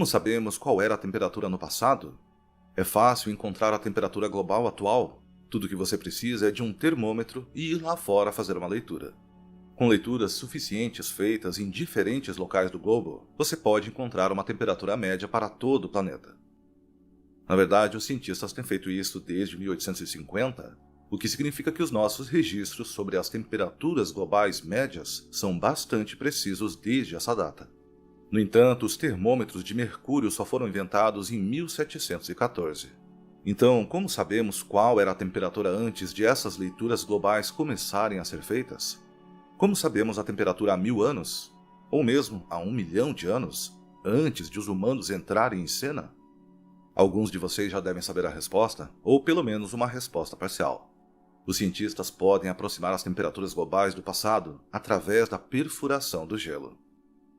Como sabemos qual era a temperatura no passado? É fácil encontrar a temperatura global atual. Tudo que você precisa é de um termômetro e ir lá fora fazer uma leitura. Com leituras suficientes feitas em diferentes locais do globo, você pode encontrar uma temperatura média para todo o planeta. Na verdade, os cientistas têm feito isso desde 1850, o que significa que os nossos registros sobre as temperaturas globais médias são bastante precisos desde essa data. No entanto, os termômetros de mercúrio só foram inventados em 1714. Então, como sabemos qual era a temperatura antes de essas leituras globais começarem a ser feitas? Como sabemos a temperatura há 1000 anos? Ou mesmo há 1 milhão de anos, antes de os humanos entrarem em cena? Alguns de vocês já devem saber a resposta, ou pelo menos uma resposta parcial. Os cientistas podem aproximar as temperaturas globais do passado através da perfuração do gelo.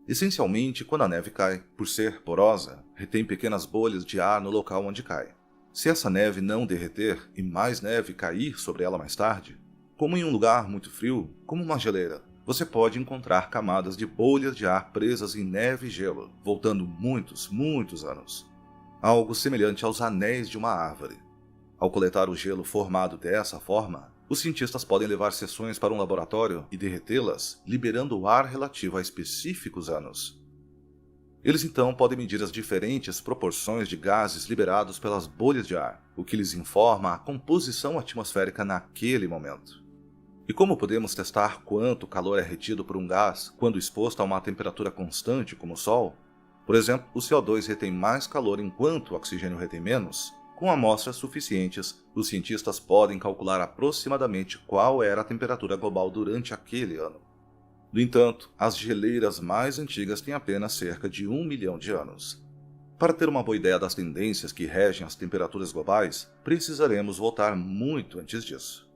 Essencialmente, quando a neve cai, por ser porosa, retém pequenas bolhas de ar no local onde cai. Se essa neve não derreter e mais neve cair sobre ela mais tarde, como em um lugar muito frio, como uma geleira, você pode encontrar camadas de bolhas de ar presas em neve e gelo, voltando muitos anos. Algo semelhante aos anéis de uma árvore. Ao coletar o gelo formado dessa forma, os cientistas podem levar seções para um laboratório e derretê-las, liberando o ar relativo a específicos anos. Eles então podem medir as diferentes proporções de gases liberados pelas bolhas de ar, o que lhes informa a composição atmosférica naquele momento. E como podemos testar quanto calor é retido por um gás quando exposto a uma temperatura constante como o Sol? Por exemplo, o CO2 retém mais calor enquanto o oxigênio retém menos. Com amostras suficientes, os cientistas podem calcular aproximadamente qual era a temperatura global durante aquele ano. No entanto, as geleiras mais antigas têm apenas cerca de 1 milhão de anos. Para ter uma boa ideia das tendências que regem as temperaturas globais, precisaremos voltar muito antes disso.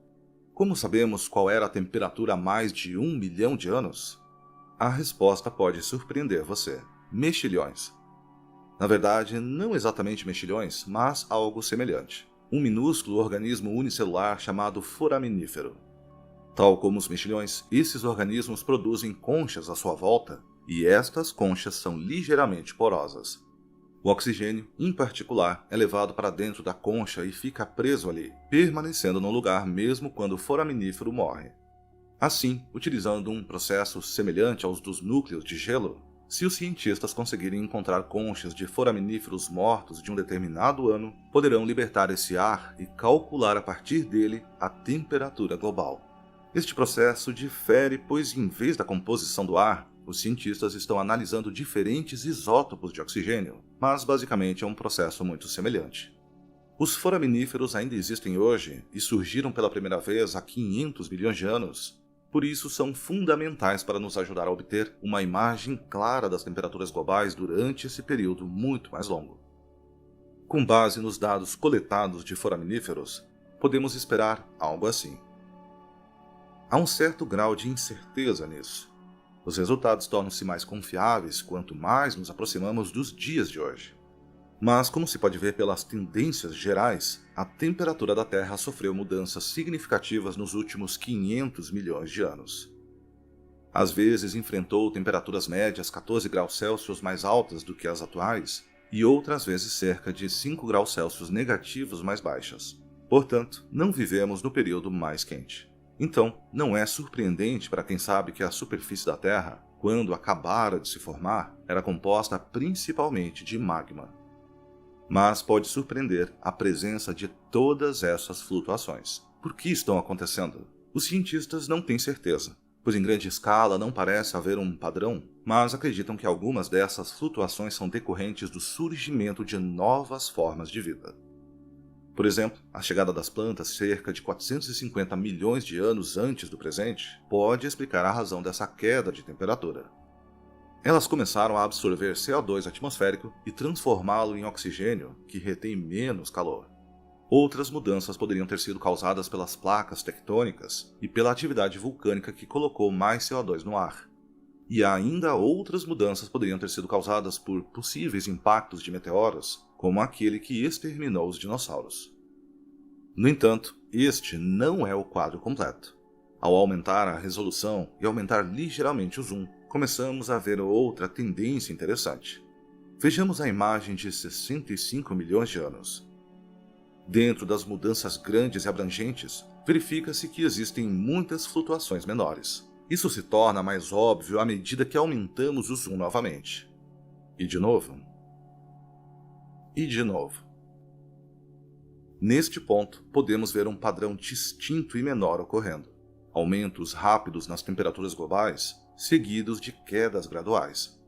Como sabemos qual era a temperatura há mais de 1 milhão de anos? A resposta pode surpreender você. Mexilhões. Na verdade, não exatamente mexilhões, mas algo semelhante. Um minúsculo organismo unicelular chamado foraminífero. Tal como os mexilhões, esses organismos produzem conchas à sua volta, e estas conchas são ligeiramente porosas. O oxigênio, em particular, é levado para dentro da concha e fica preso ali, permanecendo no lugar mesmo quando o foraminífero morre. Assim, utilizando um processo semelhante aos dos núcleos de gelo, se os cientistas conseguirem encontrar conchas de foraminíferos mortos de um determinado ano, poderão libertar esse ar e calcular a partir dele a temperatura global. Este processo difere, pois em vez da composição do ar, os cientistas estão analisando diferentes isótopos de oxigênio, mas basicamente é um processo muito semelhante. Os foraminíferos ainda existem hoje e surgiram pela primeira vez há 500 milhões de anos. Por isso, são fundamentais para nos ajudar a obter uma imagem clara das temperaturas globais durante esse período muito mais longo. Com base nos dados coletados de foraminíferos, podemos esperar algo assim. Há um certo grau de incerteza nisso. Os resultados tornam-se mais confiáveis quanto mais nos aproximamos dos dias de hoje. Mas, como se pode ver pelas tendências gerais, a temperatura da Terra sofreu mudanças significativas nos últimos 500 milhões de anos. Às vezes enfrentou temperaturas médias 14 graus Celsius mais altas do que as atuais, e outras vezes cerca de 5 graus Celsius negativos mais baixas. Portanto, não vivemos no período mais quente. Então, não é surpreendente para quem sabe que a superfície da Terra, quando acabara de se formar, era composta principalmente de magma. Mas pode surpreender a presença de todas essas flutuações. Por que estão acontecendo? Os cientistas não têm certeza, pois em grande escala não parece haver um padrão, mas acreditam que algumas dessas flutuações são decorrentes do surgimento de novas formas de vida. Por exemplo, a chegada das plantas cerca de 450 milhões de anos antes do presente pode explicar a razão dessa queda de temperatura. Elas começaram a absorver CO2 atmosférico e transformá-lo em oxigênio, que retém menos calor. Outras mudanças poderiam ter sido causadas pelas placas tectônicas e pela atividade vulcânica que colocou mais CO2 no ar. E ainda outras mudanças poderiam ter sido causadas por possíveis impactos de meteoros, como aquele que exterminou os dinossauros. No entanto, este não é o quadro completo. Ao aumentar a resolução e aumentar ligeiramente o zoom, começamos a ver outra tendência interessante. Vejamos a imagem de 65 milhões de anos. Dentro das mudanças grandes e abrangentes, verifica-se que existem muitas flutuações menores. Isso se torna mais óbvio à medida que aumentamos o zoom novamente. E de novo. E de novo. Neste ponto, podemos ver um padrão distinto e menor ocorrendo. Aumentos rápidos nas temperaturas globais, seguidos de quedas graduais.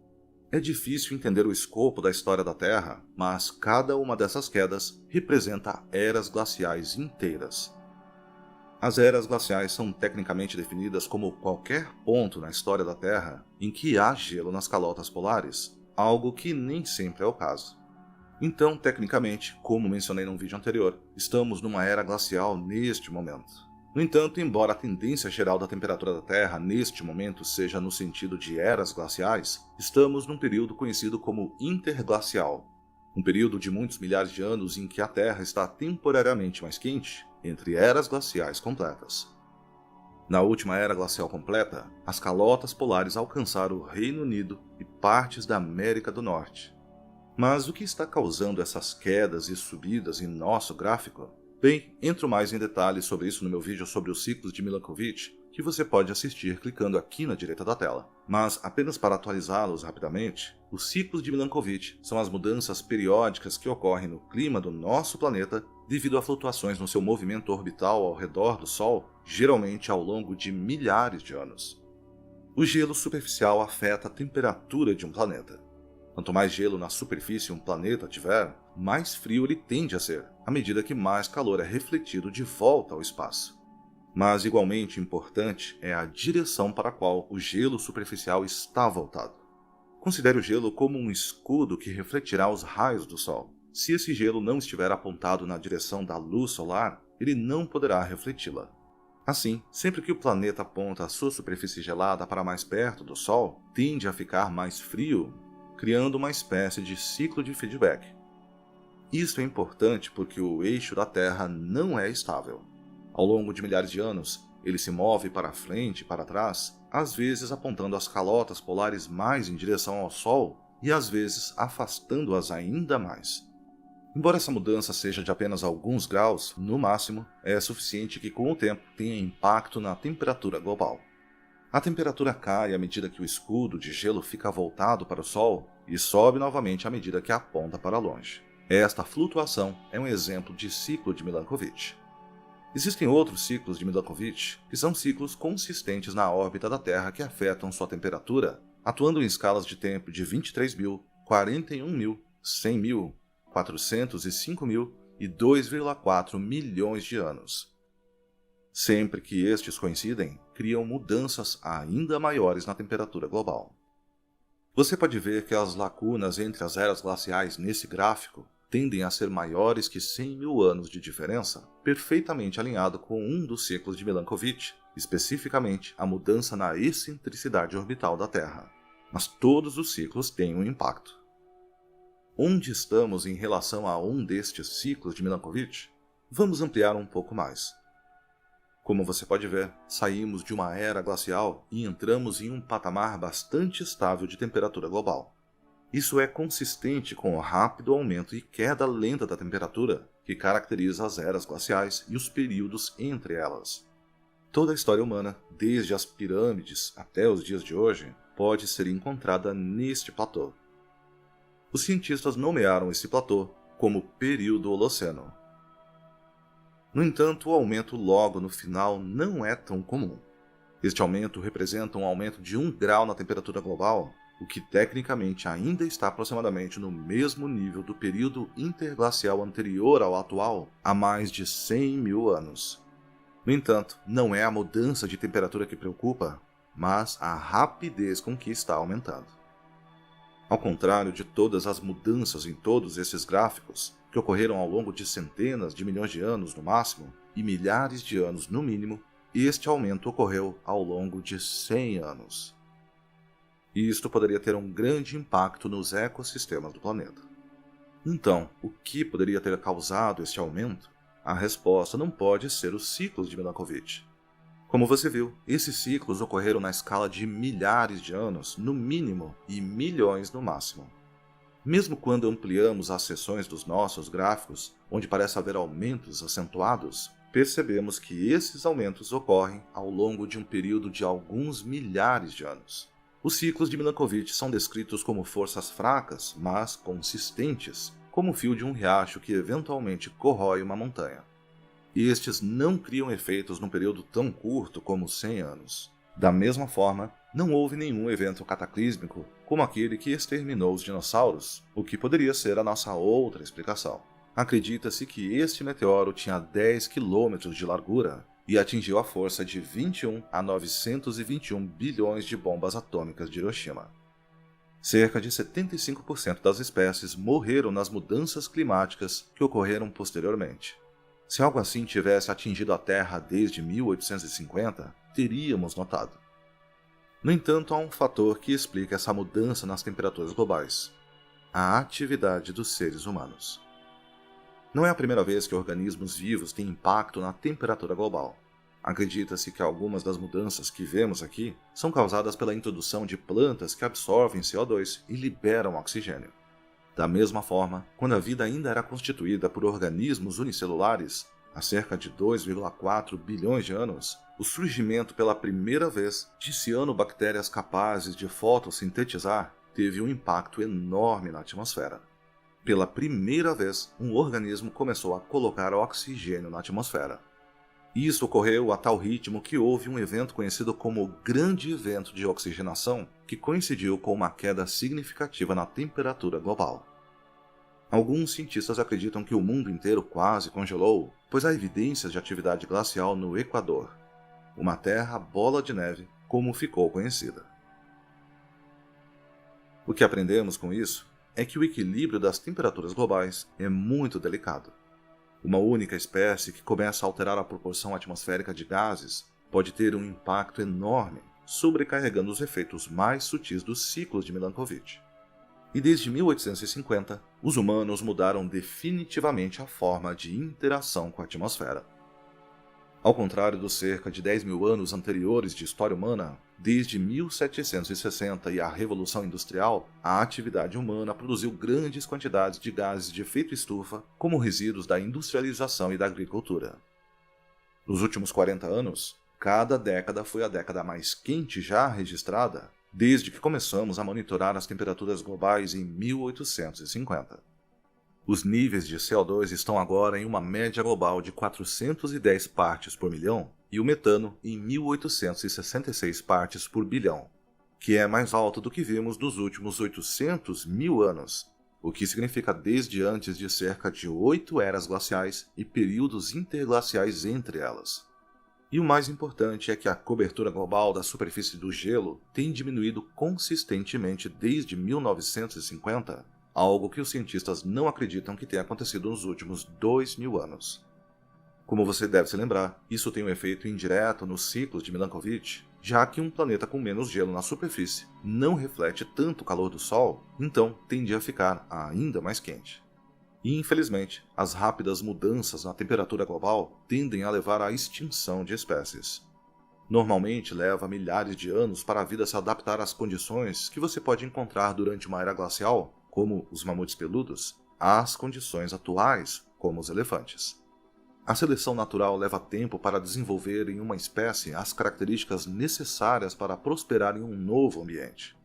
É difícil entender o escopo da história da Terra, mas cada uma dessas quedas representa eras glaciais inteiras. As eras glaciais são tecnicamente definidas como qualquer ponto na história da Terra em que há gelo nas calotas polares, algo que nem sempre é o caso. Então, tecnicamente, como mencionei num vídeo anterior, estamos numa era glacial neste momento. No entanto, embora a tendência geral da temperatura da Terra neste momento seja no sentido de eras glaciais, estamos num período conhecido como interglacial, um período de muitos milhares de anos em que a Terra está temporariamente mais quente entre eras glaciais completas. Na última era glacial completa, as calotas polares alcançaram o Reino Unido e partes da América do Norte. Mas o que está causando essas quedas e subidas em nosso gráfico? Bem, entro mais em detalhes sobre isso no meu vídeo sobre os ciclos de Milankovitch, que você pode assistir clicando aqui na direita da tela. Mas, apenas para atualizá-los rapidamente, os ciclos de Milankovitch são as mudanças periódicas que ocorrem no clima do nosso planeta devido a flutuações no seu movimento orbital ao redor do Sol, geralmente ao longo de milhares de anos. O gelo superficial afeta a temperatura de um planeta. Quanto mais gelo na superfície um planeta tiver, mais frio ele tende a ser, à medida que mais calor é refletido de volta ao espaço. Mas igualmente importante é a direção para a qual o gelo superficial está voltado. Considere o gelo como um escudo que refletirá os raios do Sol. Se esse gelo não estiver apontado na direção da luz solar, ele não poderá refleti-la. Assim, sempre que o planeta aponta a sua superfície gelada para mais perto do Sol, tende a ficar mais frio, criando uma espécie de ciclo de feedback. Isso é importante porque o eixo da Terra não é estável. Ao longo de milhares de anos, ele se move para frente e para trás, às vezes apontando as calotas polares mais em direção ao Sol e às vezes afastando-as ainda mais. Embora essa mudança seja de apenas alguns graus, no máximo, é suficiente que com o tempo tenha impacto na temperatura global. A temperatura cai à medida que o escudo de gelo fica voltado para o Sol e sobe novamente à medida que aponta para longe. Esta flutuação é um exemplo de ciclo de Milankovitch. Existem outros ciclos de Milankovitch que são ciclos consistentes na órbita da Terra que afetam sua temperatura, atuando em escalas de tempo de 23.000, 41.000, 100.000, 405.000 e 2,4 milhões de anos. Sempre que estes coincidem, criam mudanças ainda maiores na temperatura global. Você pode ver que as lacunas entre as eras glaciais nesse gráfico tendem a ser maiores que 100.000 anos de diferença, perfeitamente alinhado com um dos ciclos de Milankovitch, especificamente a mudança na excentricidade orbital da Terra. Mas todos os ciclos têm um impacto. Onde estamos em relação a um destes ciclos de Milankovitch? Vamos ampliar um pouco mais. Como você pode ver, saímos de uma era glacial e entramos em um patamar bastante estável de temperatura global. Isso é consistente com o rápido aumento e queda lenta da temperatura que caracteriza as eras glaciais e os períodos entre elas. Toda a história humana, desde as pirâmides até os dias de hoje, pode ser encontrada neste platô. Os cientistas nomearam esse platô como período Holoceno. No entanto, o aumento logo no final não é tão comum. Este aumento representa um aumento de 1 grau na temperatura global, o que tecnicamente ainda está aproximadamente no mesmo nível do período interglacial anterior ao atual há mais de 100.000 anos. No entanto, não é a mudança de temperatura que preocupa, mas a rapidez com que está aumentando. Ao contrário de todas as mudanças em todos esses gráficos, que ocorreram ao longo de centenas de milhões de anos no máximo e milhares de anos no mínimo, este aumento ocorreu ao longo de 100 anos. E isto poderia ter um grande impacto nos ecossistemas do planeta. Então, o que poderia ter causado este aumento? A resposta não pode ser os ciclos de Milankovitch. Como você viu, esses ciclos ocorreram na escala de milhares de anos, no mínimo, e milhões no máximo. Mesmo quando ampliamos as seções dos nossos gráficos, onde parece haver aumentos acentuados, percebemos que esses aumentos ocorrem ao longo de um período de alguns milhares de anos. Os ciclos de Milankovitch são descritos como forças fracas, mas consistentes, como o fio de um riacho que eventualmente corrói uma montanha. Estes não criam efeitos num período tão curto como 100 anos. Da mesma forma, não houve nenhum evento cataclísmico como aquele que exterminou os dinossauros, o que poderia ser a nossa outra explicação. Acredita-se que este meteoro tinha 10 quilômetros de largura e atingiu a força de 21 a 921 bilhões de bombas atômicas de Hiroshima. Cerca de 75% das espécies morreram nas mudanças climáticas que ocorreram posteriormente. Se algo assim tivesse atingido a Terra desde 1850, teríamos notado. No entanto, há um fator que explica essa mudança nas temperaturas globais: a atividade dos seres humanos. Não é a primeira vez que organismos vivos têm impacto na temperatura global. Acredita-se que algumas das mudanças que vemos aqui são causadas pela introdução de plantas que absorvem CO2 e liberam oxigênio. Da mesma forma, quando a vida ainda era constituída por organismos unicelulares, há cerca de 2,4 bilhões de anos, o surgimento pela primeira vez de cianobactérias capazes de fotossintetizar teve um impacto enorme na atmosfera. Pela primeira vez, um organismo começou a colocar oxigênio na atmosfera. Isso ocorreu a tal ritmo que houve um evento conhecido como Grande Evento de Oxigenação, que coincidiu com uma queda significativa na temperatura global. Alguns cientistas acreditam que o mundo inteiro quase congelou, pois há evidências de atividade glacial no Equador, uma terra bola de neve como ficou conhecida. O que aprendemos com isso é que o equilíbrio das temperaturas globais é muito delicado. Uma única espécie que começa a alterar a proporção atmosférica de gases pode ter um impacto enorme, sobrecarregando os efeitos mais sutis dos ciclos de Milankovitch. E desde 1850, os humanos mudaram definitivamente a forma de interação com a atmosfera. Ao contrário dos cerca de 10 mil anos anteriores de história humana, desde 1760 e a Revolução Industrial, a atividade humana produziu grandes quantidades de gases de efeito estufa como resíduos da industrialização e da agricultura. Nos últimos 40 anos, cada década foi a década mais quente já registrada, desde que começamos a monitorar as temperaturas globais em 1850. Os níveis de CO2 estão agora em uma média global de 410 partes por milhão e o metano em 1866 partes por bilhão, que é mais alto do que vimos nos últimos 800 mil anos, o que significa desde antes de cerca de 8 eras glaciais e períodos interglaciais entre elas. E o mais importante é que a cobertura global da superfície do gelo tem diminuído consistentemente desde 1950, algo que os cientistas não acreditam que tenha acontecido nos últimos 2.000 anos. Como você deve se lembrar, isso tem um efeito indireto nos ciclos de Milankovitch, já que um planeta com menos gelo na superfície não reflete tanto o calor do Sol, então tende a ficar ainda mais quente. E, infelizmente, as rápidas mudanças na temperatura global tendem a levar à extinção de espécies. Normalmente leva milhares de anos para a vida se adaptar às condições que você pode encontrar durante uma era glacial, como os mamutes peludos, às condições atuais, como os elefantes. A seleção natural leva tempo para desenvolver em uma espécie as características necessárias para prosperar em um novo ambiente.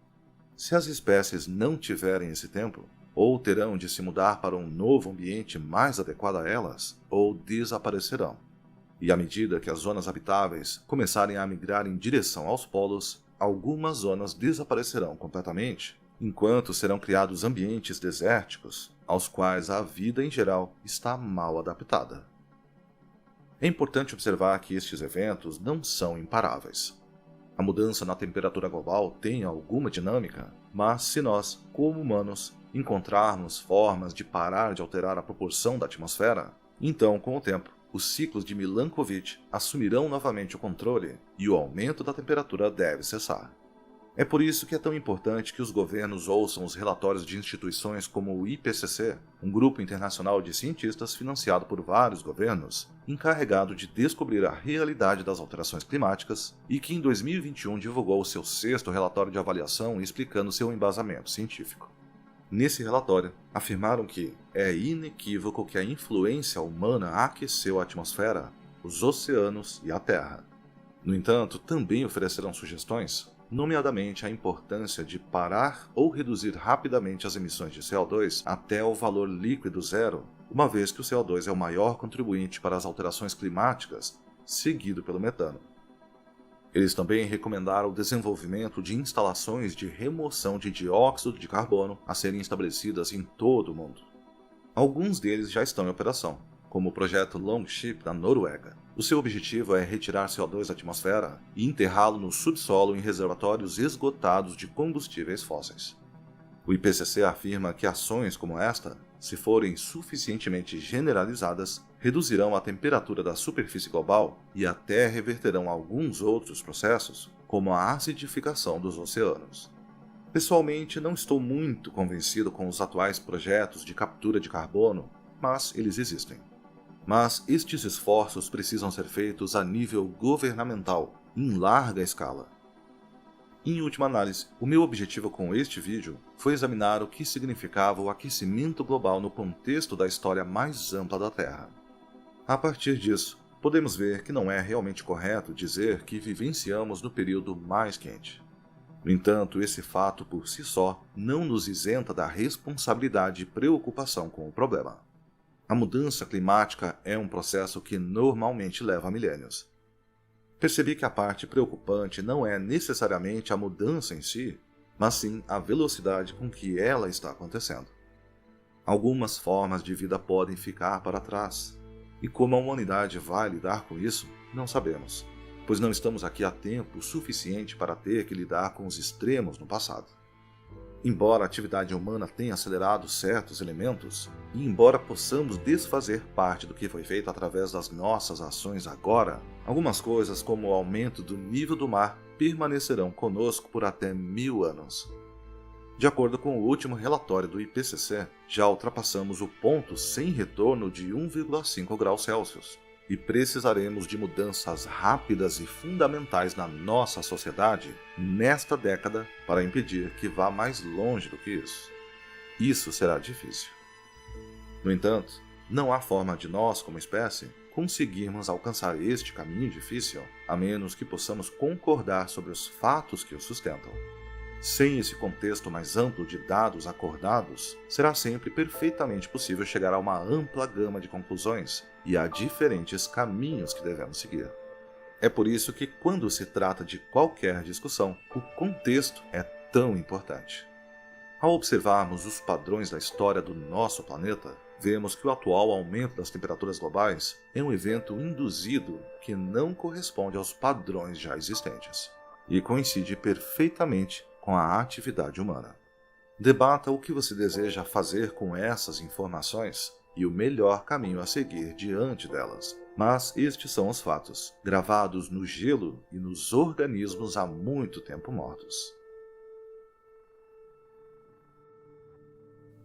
Se as espécies não tiverem esse tempo, ou terão de se mudar para um novo ambiente mais adequado a elas, ou desaparecerão. E à medida que as zonas habitáveis começarem a migrar em direção aos polos, algumas zonas desaparecerão completamente, enquanto serão criados ambientes desérticos, aos quais a vida em geral está mal adaptada. É importante observar que estes eventos não são imparáveis. A mudança na temperatura global tem alguma dinâmica, mas se nós, como humanos, encontrarmos formas de parar de alterar a proporção da atmosfera, então, com o tempo, os ciclos de Milankovitch assumirão novamente o controle e o aumento da temperatura deve cessar. É por isso que é tão importante que os governos ouçam os relatórios de instituições como o IPCC, um grupo internacional de cientistas financiado por vários governos, encarregado de descobrir a realidade das alterações climáticas e que em 2021 divulgou seu 6º relatório de avaliação explicando seu embasamento científico. Nesse relatório, afirmaram que é inequívoco que a influência humana aqueceu a atmosfera, os oceanos e a Terra. No entanto, também ofereceram sugestões, nomeadamente a importância de parar ou reduzir rapidamente as emissões de CO2 até o valor líquido zero, uma vez que o CO2 é o maior contribuinte para as alterações climáticas, seguido pelo metano. Eles também recomendaram o desenvolvimento de instalações de remoção de dióxido de carbono a serem estabelecidas em todo o mundo. Alguns deles já estão em operação, como o projeto Longship da Noruega. O seu objetivo é retirar CO2 da atmosfera e enterrá-lo no subsolo em reservatórios esgotados de combustíveis fósseis. O IPCC afirma que ações como esta, se forem suficientemente generalizadas, reduzirão a temperatura da superfície global e até reverterão alguns outros processos, como a acidificação dos oceanos. Pessoalmente, não estou muito convencido com os atuais projetos de captura de carbono, mas eles existem. Mas estes esforços precisam ser feitos a nível governamental, em larga escala. Em última análise, o meu objetivo com este vídeo foi examinar o que significava o aquecimento global no contexto da história mais ampla da Terra. A partir disso, podemos ver que não é realmente correto dizer que vivenciamos no período mais quente. No entanto, esse fato por si só não nos isenta da responsabilidade e preocupação com o problema. A mudança climática é um processo que normalmente leva milênios. Percebi que a parte preocupante não é necessariamente a mudança em si, mas sim a velocidade com que ela está acontecendo. Algumas formas de vida podem ficar para trás, e como a humanidade vai lidar com isso, não sabemos, pois não estamos aqui há tempo suficiente para ter que lidar com os extremos no passado. Embora a atividade humana tenha acelerado certos elementos, e embora possamos desfazer parte do que foi feito através das nossas ações agora, algumas coisas como o aumento do nível do mar permanecerão conosco por até 1000 anos. De acordo com o último relatório do IPCC, já ultrapassamos o ponto sem retorno de 1,5 graus Celsius, e precisaremos de mudanças rápidas e fundamentais na nossa sociedade nesta década para impedir que vá mais longe do que isso. Isso será difícil. No entanto, não há forma de nós, como espécie, conseguirmos alcançar este caminho difícil, a menos que possamos concordar sobre os fatos que o sustentam. Sem esse contexto mais amplo de dados acordados, será sempre perfeitamente possível chegar a uma ampla gama de conclusões e a diferentes caminhos que devemos seguir. É por isso que, quando se trata de qualquer discussão, o contexto é tão importante. Ao observarmos os padrões da história do nosso planeta, vemos que o atual aumento das temperaturas globais é um evento induzido que não corresponde aos padrões já existentes, e coincide perfeitamente com a atividade humana. Debata o que você deseja fazer com essas informações e o melhor caminho a seguir diante delas. Mas estes são os fatos, gravados no gelo e nos organismos há muito tempo mortos.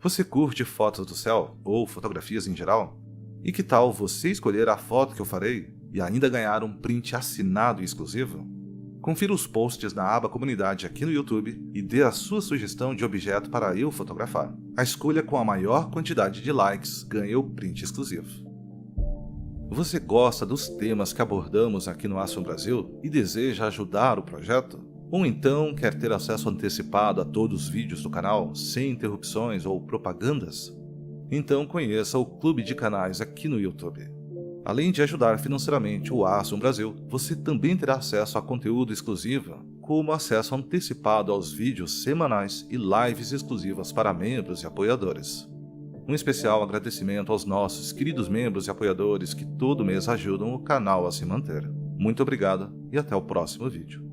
Você curte fotos do céu ou fotografias em geral? E que tal você escolher a foto que eu farei e ainda ganhar um print assinado e exclusivo? Confira os posts na aba Comunidade aqui no YouTube e dê a sua sugestão de objeto para eu fotografar. A escolha com a maior quantidade de likes ganha o print exclusivo. Você gosta dos temas que abordamos aqui no Astro Brasil e deseja ajudar o projeto? Ou então quer ter acesso antecipado a todos os vídeos do canal, sem interrupções ou propagandas? Então conheça o Clube de Canais aqui no YouTube. Além de ajudar financeiramente o Astro Brasil, você também terá acesso a conteúdo exclusivo, como acesso antecipado aos vídeos semanais e lives exclusivas para membros e apoiadores. Um especial agradecimento aos nossos queridos membros e apoiadores que todo mês ajudam o canal a se manter. Muito obrigado e até o próximo vídeo.